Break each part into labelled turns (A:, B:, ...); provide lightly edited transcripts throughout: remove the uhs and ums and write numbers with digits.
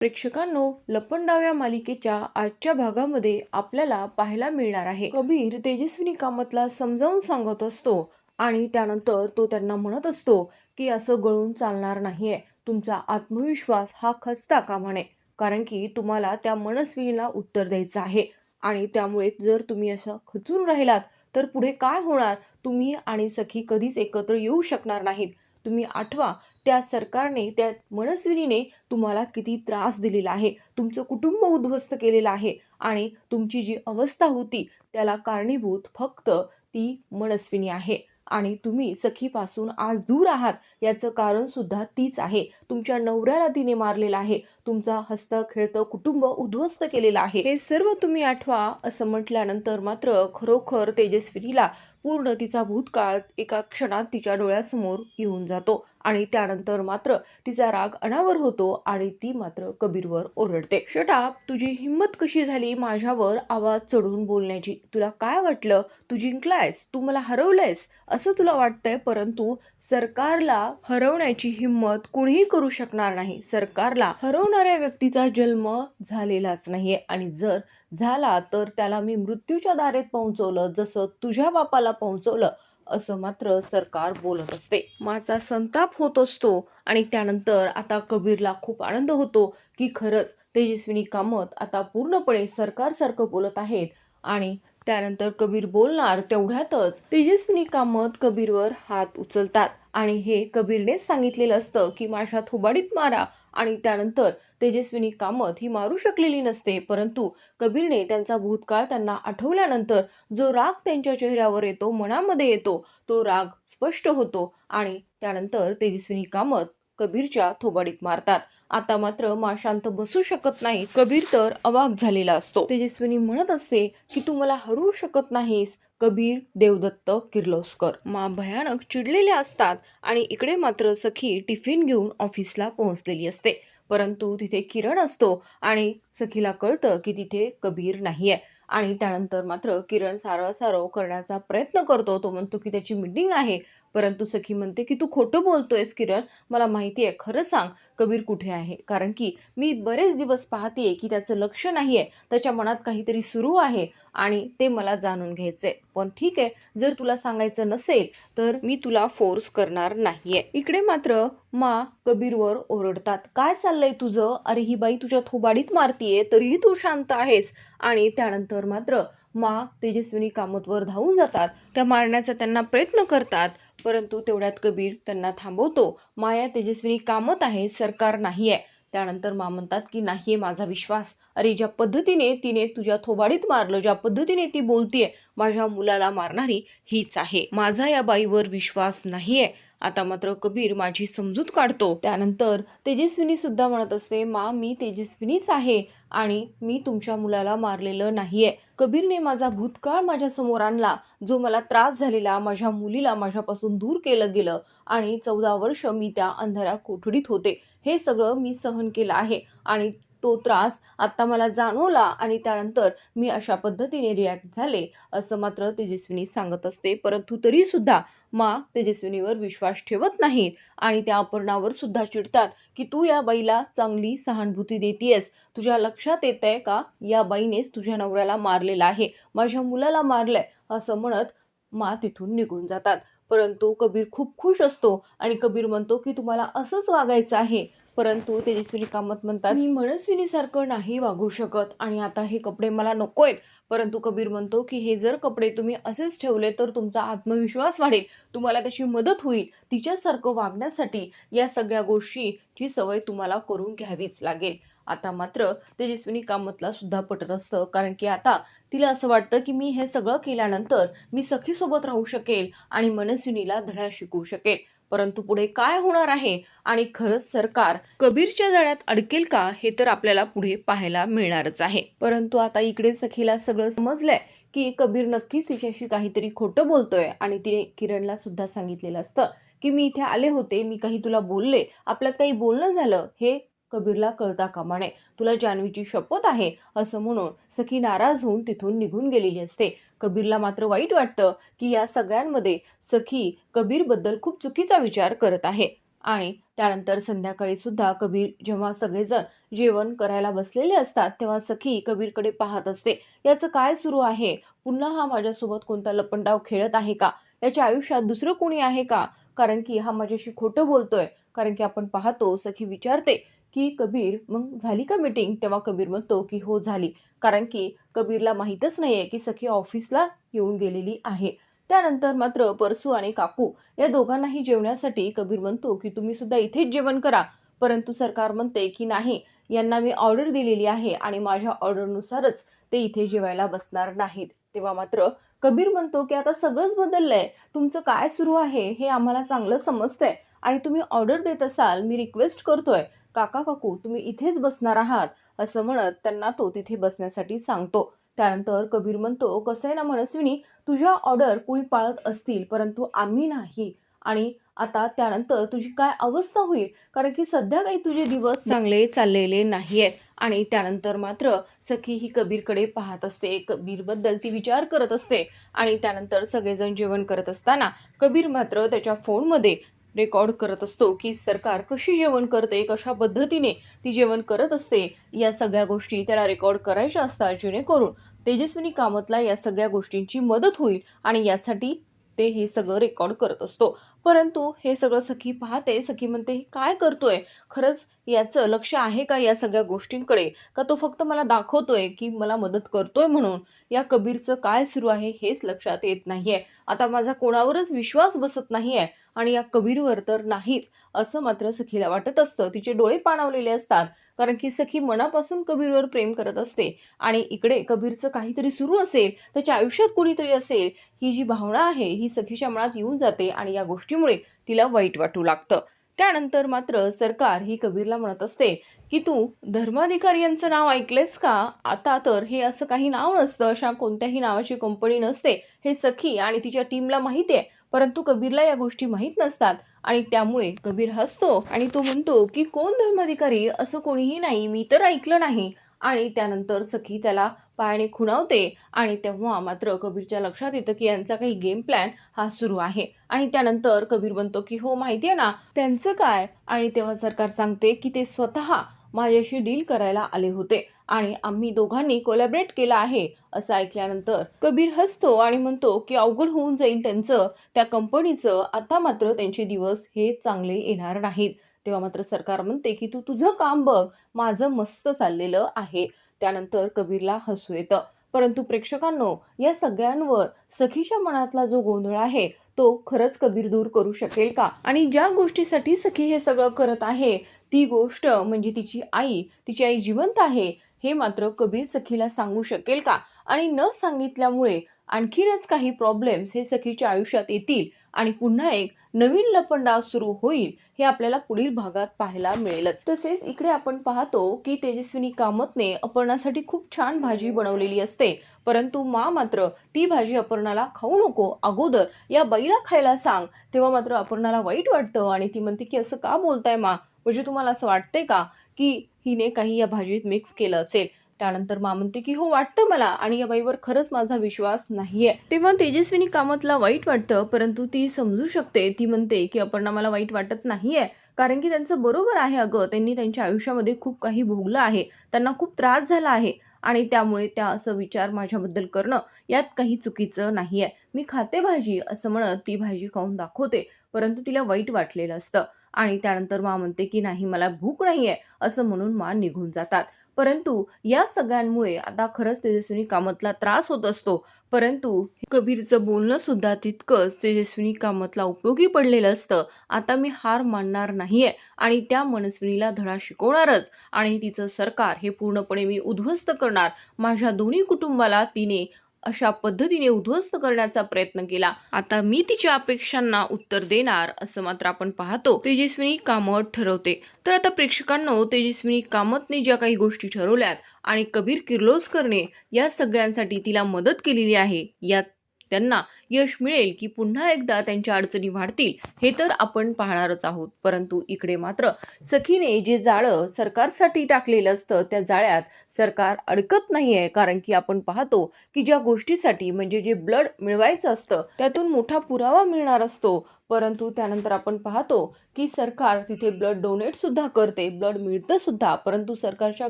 A: प्रेक्षकांनो, लपंडाव या मालिकेच्या आजच्या भागामध्ये आपल्याला पाहायला मिळणार आहे कबीर तेजस्विनी कामतला समजावून सांगत असतो आणि त्यानंतर तो त्यांना म्हणत असतो की असं गळून चालणार नाहीये. तुमचा आत्मविश्वास हा खचता कामा नये, कारण की तुम्हाला त्या मनस्विनीला उत्तर द्यायचं आहे. आणि त्यामुळे जर तुम्ही असं खचून राहिलात तर पुढे काय होणार? तुम्ही आणि सखी कधीच एकत्र येऊ शकणार नाहीत. तुम्ही आठवा, त्या सरकारने, त्या मनस्विनीने तुम्हाला किती त्रास दिलेला आहे, तुमचं कुटुंब उद्ध्वस्त केलेलं आहे आणि तुमची जी अवस्था होती त्याला कारणीभूत फक्त ती मनस्विनी आहे. आणि तुम्ही सखीपासून आज दूर आहात याचं कारण सुद्धा तीच आहे. तुमच्या नवऱ्याला तिने मारलेलं आहे, तुमचा हसतं खेळतं कुटुंब उद्ध्वस्त केलेलं आहे. हे सर्व तुम्ही आठवा. असं म्हटल्यानंतर मात्र खरोखर तेजस्विनीला पूर्ण तिचा भूतकाळ एका क्षणात तिच्या डोळ्यासमोर येऊन जातो आणि त्यानंतर मात्र तिचा राग अनावर होतो आणि ती मात्र कबीरवर ओरडते. शटाप, तुझी हिंमत कशी झाली माझ्यावर आवाज चढवून बोलण्याची? तुला काय वाटलं तू जिंकलायस, तू मला हरवलंयस असं तुला वाटतंय? परंतु सरकारला हरवण्याची हिंमत कोणीही करू शकणार नाही. सरकारला हरवणाऱ्या व्यक्तीचा जन्म झालेलाच नाहीये आणि जर झाला तर त्याला मी मृत्यूच्या दारेत पोहोचवलं, जसं तुझ्या बापाला पोहोचवलं, असं मात्र सरकार बोलत असते. माझा संताप होत असतो आणि त्यानंतर आता कबीरला खूप आनंद होतो की खरंच तेजस्विनी कामत आता पूर्णपणे सरकारसारखं बोलत आहेत. आणि त्यानंतर कबीर बोलणार तेवढ्यातच तेजस्विनी कामत कबीरवर हात उचलतात आणि हे कबीरनेच सांगितलेलं असतं की माझ्या थोबाडीत मारा. आणि त्यानंतर तेजस्विनी कामत ही मारू शकलेली नसते, परंतु कबीरने त्यांचा भूतकाळ त्यांना आठवल्यानंतर जो राग त्यांच्या चेहऱ्यावर येतो, मनामध्ये येतो, तो राग स्पष्ट होतो आणि त्यानंतर तेजस्विनी कामत कबीरच्या थोबाडीत मारतात. आता मात्र मा शांत बसू शकत नाही. कबीर तर अवाक झालेला असतो. तेजस्विनी म्हणत असते की तू मला हरू शकत नाहीस. कबीर देवदत्त किर्लोस्कर. मा भयानक चिडलेल्या असतात आणि इकडे मात्र सखी टिफिन घेऊन ऑफिसला पोहोचलेली असते. परंतु तिथे किरण असतो आणि सखीला कळतं की तिथे कबीर नाहीये. आणि त्यानंतर मात्र किरण सारवासारव करण्याचा प्रयत्न करतो. तो म्हणतो की त्याची मीटिंग आहे, परंतु सखी म्हणते की तू खोटं बोलतोयस किरण, मला माहिती आहे, खरं सांग कबीर कुठे आहे? कारण की मी बरेच दिवस पाहतेय की त्याचं लक्ष नाहीये, त्याच्या मनात काहीतरी सुरू आहे आणि ते मला जाणून घ्यायचंय. पण ठीक आहे, जर तुला सांगायचं नसेल तर मी तुला फोर्स करणार नाहीये. इकडे मात्र मा कबीरवर ओरडतात, काय चाललंय तुझं? अरे ही बाई तुझ्या थोबाडीत मारतीये तरीही तू शांत आहेस. आणि त्यानंतर मात्र मा तेजस्विनी कामतवर धावून जातात. त्या मारण्याचा त्यांना प्रयत्न करतात, परंतु तेवढ्यात कबीर त्यांना थांबवतो. माया तेजस्विनी कामत आहे, सरकार नाहीये. त्यानंतर मा म्हणतात की नाहीये माझा विश्वास. अरे ज्या पद्धतीने तिने तुझ्या थोबाडीत मारलं, ज्या पद्धतीने ती बोलतीये, माझ्या मुलाला मारणारी हीच आहे. माझा या बाईवर विश्वास नाहीये. आता मात्र कबीर माझी समजूत काढतो. त्यानंतर तेजस्विनी सुद्धा म्हणत असते, मा मी तेजस्विनीच आहे आणि मी तुमच्या मुलाला मारलेलं नाहीये. कबीरने माझा भूतकाळ माझ्या समोर आणला, जो मला त्रास झालेला, माझ्या मुलीला माझ्यापासून दूर केलं गेलं आणि 14 वर्ष मी त्या अंधाऱ्या कोठडीत होते. हे सगळं मी सहन केलं आहे आणि तो त्रास आता मला जाणवला आणि त्यानंतर मी अशा पद्धतीने रिॲक्ट झाले, असं मात्र तेजस्विनी सांगत असते. परंतु तरी सुद्धा मा तेजस्विनीवर विश्वास ठेवत नाहीत आणि त्या अपर्णावर सुद्धा चिडतात की तू या बाईला चांगली सहानुभूती देतेयस. तुझ्या लक्षात येतंय का या बाईनेच तुझ्या नवऱ्याला मारलेला आहे, माझ्या मुलाला मारलंय, असं म्हणत मा तिथून निघून जातात. परंतु कबीर खूप खुश असतो आणि कबीर म्हणतो की तुम्हाला असंच वागायचं आहे. परंतु तेजस्विनी कामत म्हणतात, मी मनस्विनीसारखं नाही वागू शकत आणि आता हे कपडे मला नकोयत. परंतु कबीर म्हणतो की हे जर कपडे तुम्ही असेच ठेवले तर तुमचा आत्मविश्वास वाढेल, तुम्हाला त्याची मदत होईल. तिच्यासारखं वागण्यासाठी या सगळ्या गोष्टीची सवय तुम्हाला करून घ्यावीच लागेल. आता मात्र तेजस्विनी कामतला सुद्धा पटत असतं, कारण की आता तिला असं वाटतं की मी हे सगळं केल्यानंतर मी सखीसोबत राहू शकेल आणि मनस्विनीला धडा शिकवू शकेल. परंतु पुढे काय होणार आहे आणि खरंच सरकार कबीरच्या जाळ्यात अडकेल का, हे तर आपल्याला पुढे पाहायला मिळणारच आहे. परंतु आता इकडे सखीला सगळं समजलंय की कबीर नक्कीच तिच्याशी काहीतरी खोटं बोलतोय आणि तिने किरणला सुद्धा सांगितलेलं असतं की मी इथे आले होते, मी काही तुला बोलले, आपल्यात काही बोलणं झालं, हे कबीरला कळता कामा नये. तुला जान्हवीची शपथ आहे, असं म्हणून सखी नाराज होऊन तिथून निघून गेलेली असते. कबीरला मात्र वाईट वाटतं की या सगळ्यांमध्ये सखी कबीरबद्दल खूप चुकीचा विचार करत आहे. आणि त्यानंतर संध्याकाळी सुद्धा कबीर जेव्हा सगळेजण जेवण करायला बसलेले असतात तेव्हा सखी कबीरकडे पाहत असते. याचं काय सुरू आहे? पुन्हा हा माझ्यासोबत कोणता लपंडाव खेळत आहे का? याच्या आयुष्यात दुसरं कोणी आहे का? कारण की हा माझ्याशी खोटं बोलतोय. कारण की आपण पाहतो सखी विचारते की कबीर मग झाली का मीटिंग? तेव्हा कबीर म्हणतो की हो झाली. कारण की कबीरला माहीतच नाहीये की सखी ऑफिसला येऊन गेलेली आहे. त्यानंतर मात्र परसू आणि काकू या दोघांनाही जेवण्यासाठी कबीर म्हणतो की तुम्ही सुद्धा इथेच जेवण करा. परंतु सरकार म्हणते की नाही, यांना मी ऑर्डर दिलेली आहे आणि माझ्या ऑर्डरनुसारच ते इथे जेवायला बसणार नाहीत. तेव्हा मात्र कबीर म्हणतो की आता सगळंच बदललंय. तुमचं काय सुरू आहे हे आम्हाला चांगलं समजतंय आणि तुम्ही ऑर्डर देत असाल, मी रिक्वेस्ट करतोय काका काकू तुम्ही इथेच बसणार आहात, असं म्हणत त्यांना तो तिथे बसण्यासाठी सांगतो. त्यानंतर कबीर म्हणतो कसं आहे ना मनस्विनी, तुझ्या ऑर्डर कोणी पाळत असतील परंतु आम्ही नाही. आणि आता त्यानंतर तुझी काय अवस्था होईल? कारण की सध्या काही तुझे दिवस चांगले चाललेले नाहीयेत. आणि त्यानंतर मात्र सखी ही कबीरकडे पाहत असते. कबीरबद्दल ती विचार करत असते. आणि त्यानंतर सगळेजण जेवण करत असताना कबीर मात्र त्याच्या फोनमध्ये रेकॉर्ड करत असतो की सरकार कशी जेवण करते, कशा पद्धतीने ती जेवण करत असते, या सगळ्या गोष्टी त्याला रेकॉर्ड करायच्या असतात जेणेकरून तेजस्विनी कामतला या सगळ्या गोष्टींची मदत होईल आणि यासाठी ते हे सगळं रेकॉर्ड करत असतो. परंतु हे सगळं सखी पाहते. सखी म्हणते हे काय करतोय? खरंच याचं लक्ष आहे का या सगळ्या गोष्टींकडे? का तो फक्त मला दाखवतोय की मला मदत करतोय म्हणून? या कबीरचं काय सुरू आहे हेच लक्षात येत नाहीये. आता माझा कोणावरच विश्वास बसत नाहीये आणि या कबीरवर तर नाहीच, असं मात्र सखीला वाटत असतं. तिचे डोळे पाणावलेले असतात कारण की सखी मनापासून कबीरवर प्रेम करत असते आणि इकडे कबीरचं काहीतरी सुरू असेल, त्याच्या आयुष्यात कोणीतरी असेल, ही जी भावना आहे ही सखीच्या मनात येऊन जाते आणि या गोष्टीमुळे तिला वाईट वाटू लागतं. त्यानंतर मात्र सरकार ही कबीरला म्हणत असते की तू धर्माधिकारी यांचं नाव ऐकलेस का? आता तर हे असं काही नाव नसतं, अशा कोणत्याही नावाची कंपनी नसते, हे सखी आणि तिच्या टीमला माहिती आहे. परंतु कबीरला या गोष्टी माहीत नसतात आणि त्यामुळे कबीर हसतो आणि तो म्हणतो की कोण धर्माधिकारी? असं कोणीही नाही, मी तर ऐकलं नाही. आणि त्यानंतर सखी त्याला पायाने खुणावते आणि तेव्हा मात्र कबीरच्या लक्षात येतं की यांचा काही गेम प्लॅन हा सुरू आहे. आणि त्यानंतर कबीर म्हणतो की हो माहिती आहे ना त्यांचं काय. आणि तेव्हा सरकार सांगते की ते स्वतः माझ्याशी डील करायला आले होते आणि आम्ही दोघांनी कोलॅबरेट केला आहे. असं ऐकल्यानंतर कबीर हसतो आणि म्हणतो की अवघड होऊन जाईल त्यांचं, त्या कंपनीचं. आता मात्र त्यांचे दिवस हे चांगले येणार नाहीत. तेव्हा मात्र सरकार म्हणते की तू तुझं काम बघ, माझं मस्त चाललेलं आहे. त्यानंतर कबीरला हसू येतं. परंतु प्रेक्षकांनो, या सगळ्यांवर सखीच्या मनातला जो गोंधळ आहे तो खरंच कबीर दूर करू शकेल का? आणि ज्या गोष्टीसाठी सखी हे सगळं करत आहे ती गोष्ट म्हणजे तिची आई जिवंत आहे, हे मात्र कबीर सखीला सांगू शकेल का? आणि न सांगितल्यामुळे आणखीनच काही प्रॉब्लेम्स हे सखीच्या आयुष्यात येतील आणि पुन्हा एक नवीन लपंडाव सुरू होईल, हे आपल्याला पुढील भागात पाहायला मिळेलच. तसेच इकडे आपण पाहतो की तेजस्विनी कामतने अपर्णासाठी खूप छान भाजी बनवलेली असते. परंतु मात्र ती भाजी अपर्णाला खाऊ नको, अगोदर या बाईला खायला सांग. तेव्हा मात्र अपर्णाला वाईट वाटतं आणि ती म्हणते की असं का बोलताय मा? म्हणजे तुम्हाला असं वाटतंय का की हिने काही या भाजीत मिक्स केलं असेल? त्यानंतर म्हणते की हो वाटतं मला आणि या बाईवर खरंच माझा विश्वास नाहीये. तेव्हा तेजस्विनी कामतला वाईट वाटतं परंतु ती समजू शकते. ती म्हणते की अपर्णा मला वाईट वाटत नाहीये, कारण की त्यांचं बरोबर आहे. अगं त्यांनी त्यांच्या आयुष्यामध्ये खूप काही भोगलं आहे, त्यांना खूप त्रास झाला आहे आणि त्यामुळे त्या असं विचार माझ्याबद्दल करणं यात काही चुकीचं नाहीये. मी खाते भाजी, असं म्हणत ती भाजी खाऊन दाखवते. परंतु तिला वाईट वाटलेलं असतं आणि त्यानंतर म्हणते की नाही मला भूक नाहीये, असं म्हणून निघून जातात. परंतु या सगळ्यांमुळे आता खरंच तेजस्विनी कामतला त्रास होत असतो. परंतु कबीरचं बोलणं सुद्धा तितकंच तेजस्विनी कामतला उपयोगी पडलेलं असतं. आता मी हार मानणार नाहीये आणि त्या मनस्विनीला धडा शिकवणारच आणि तिचं सरकार हे पूर्णपणे मी उद्ध्वस्त करणार. माझ्या दोन्ही कुटुंबाला तिने अशा पद्धतीने उद्ध्वस्त करण्याचा प्रयत्न केला. आता मी तिच्या अपेक्षांना उत्तर देणार, असं मात्र आपण पाहतो तेजस्विनी कामत ठरवते. तर आता प्रेक्षकांनो, तेजस्विनी कामतने ज्या काही गोष्टी ठरवल्यात आणि कबीर किर्लोस्करने या सगळ्यांसाठी तिला मदत केलेली आहे, यात त्यांना यश मिळेल की पुन्हा एकदा त्यांच्या अडचणी वाढतील हे तर आपण पाहणारच आहोत. परंतु इकडे मात्र सखीने जे जाळं सरकारसाठी टाकलेलं असतं त्या जाळ्यात सरकार अडकत नाहीये. कारण की आपण पाहतो की ज्या गोष्टीसाठी म्हणजे जे ब्लड मिळवायचं असतं त्यातून मोठा पुरावा मिळणार असतो, परंतु त्यानंतर आपण पाहतो की सरकार तिथे ब्लड डोनेट सुद्धा करते, ब्लड मिळतं सुद्धा, परंतु सरकारच्या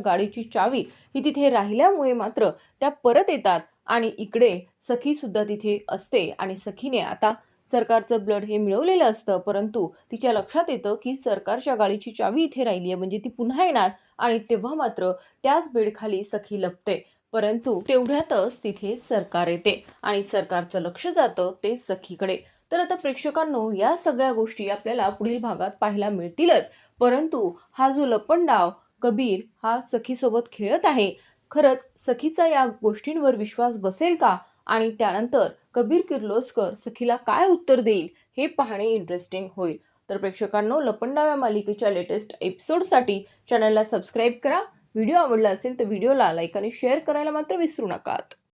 A: गाडीची चावी ही तिथे राहिल्यामुळे मात्र त्या परत येतात आणि इकडे सखी सुद्धा तिथे असते आणि सखीने आता सरकारचं ब्लड हे मिळवलेलं असतं, परंतु तिच्या लक्षात येतं की सरकारच्या गाडीची चावी इथे राहिली आहे म्हणजे ती पुन्हा येणार आणि तेव्हा मात्र त्याच बेडखाली सखी लपते. परंतु तेवढ्यातच तिथे सरकार येते आणि सरकारचं लक्ष जातं ते सखीकडे. तर आता प्रेक्षकांनो या सगळ्या गोष्टी आपल्याला पुढील भागात पाहायला मिळतीलच, परंतु हा जो लपंडाव कबीर हा सखीसोबत खेळत आहे, खरंच सखीचा या गोष्टींवर विश्वास बसेल का आणि त्यानंतर कबीर किर्लोस्कर सखीला काय उत्तर देईल हे पाहणे इंटरेस्टिंग होईल. तर प्रेक्षकांनो लपंडाव या मालिकेच्या लेटेस्ट एपिसोडसाठी चॅनलला सबस्क्राईब करा. व्हिडिओ आवडला असेल तर व्हिडिओला लाईक आणि शेअर करायला मात्र विसरू नका.